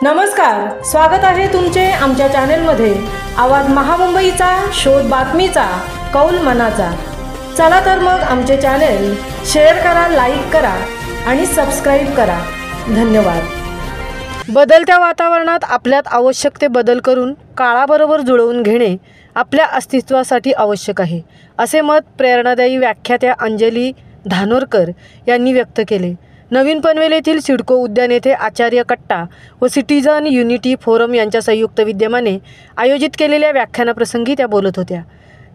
नमस्कार, स्वागत आहे तुमचे आमच्या चॅनलमध्ये। आवाज महामुंबईचा, शोध बातमीचा, कौल मनाचा। चला तर मग आमचे चॅनल शेअर करा, लाईक करा आणि सबस्क्राइब करा। धन्यवाद। बदलत्या वातावरणात आपल्यात आवश्यक ते बदल करून काळाबरोबर जुळवून घेणे आपल्या अस्तित्वासाठी आवश्यक आहे, असे मत प्रेरणादायी व्याख्यात्या अंजली धानोरकर यांनी व्यक्त केले। नवीन पनवेल येथील सिडको उद्यान येथे आचार्य कट्टा व सिटीजन युनिटी फोरम यांच्या संयुक्त विद्यमाने आयोजित केलेल्या व्याख्यानाप्रसंगी त्या बोलत होत्या।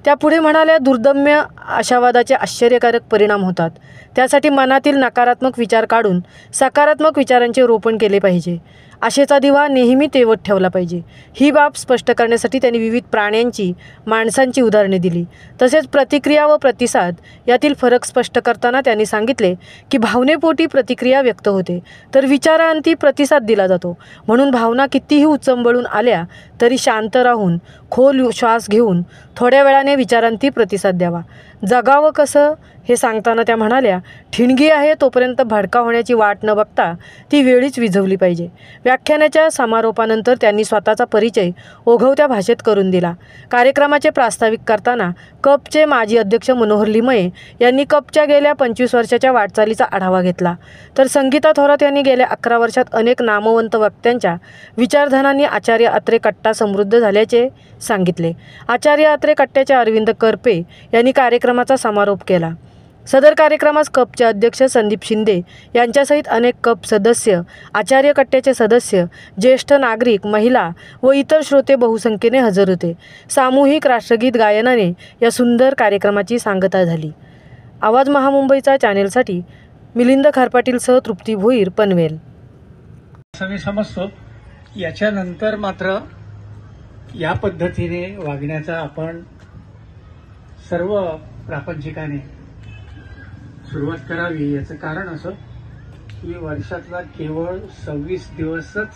त्या पुढे म्हणाल्या, दुर्दम्य आशावादाचे आश्चर्यकारक परिणाम होतात। त्यासाठी मनातील नकारात्मक विचार काढून सकारात्मक विचारांचे रोपण केले पाहिजे। आशेचा दिवा नेहमी तेवत ठेवला पाहिजे। ही बाब स्पष्ट करण्यासाठी त्यांनी विविध प्राण्यांची, माणसांची उदाहरणे दिली। तसेच प्रतिक्रिया व प्रतिसाद यातील फरक स्पष्ट करताना त्यांनी सांगितले की भावनेपोटी प्रतिक्रिया व्यक्त होते, तर विचारांती प्रतिसाद दिला जातो। म्हणून भावना कितीही उचंबळून आल्या तरी शांत राहून खोल श्वास घेऊन थोड्या वेळाने विचारांती प्रतिसाद द्यावा। जगावं कसं हे सांगताना त्या म्हणाल्या, ठिणगी आहे तोपर्यंत भडका होण्याची वाट न बघता ती वेळीच विझवली पाहिजे। व्याख्यानाच्या समारोपानंतर त्यांनी स्वतःचा परिचय ओघवत्या भाषेत करून दिला। कार्यक्रमाचे प्रास्ताविक करताना कपचे माजी अध्यक्ष मनोहर लिमये यांनी कपच्या गेल्या 25 वर्षाच्या वाटचालीचा आढावा घेतला, तर संगीता थोरात यांनी गेल्या 11 वर्षात अनेक नामवंत वक्त्यांच्या विचारधनांनी आचार्य अत्रे कट्टा समृद्ध झाल्याचे सांगितले। आचार्य अत्रे कट्ट्याचे अरविंद करपे यांनी कार्यक्रमाचा समारोप केला। सदर कार्यक्रमास कपचे अध्यक्ष संदीप शिंदे यांच्यासहित अनेक कप सदस्य, आचार्य कट्ट्याचे सदस्य, ज्येष्ठ नागरिक, महिला व इतर श्रोते बहुसंख्येने हजर होते। सामूहिक राष्ट्रगीत गायनाने या सुंदर कार्यक्रमाची सांगता झाली। आवाज महामुंबईचा चॅनेलसाठी मिलिंद खारपाटीलसह तृप्ती भोईर, पनवेल। असं मी समजतो। याच्यानंतर मात्र या पद्धतीने वागण्याचा आपण सर्व प्रापंचिकाने सुरुवात करावी। याचं कारण असं की वर्षातला केवळ 26 दिवसच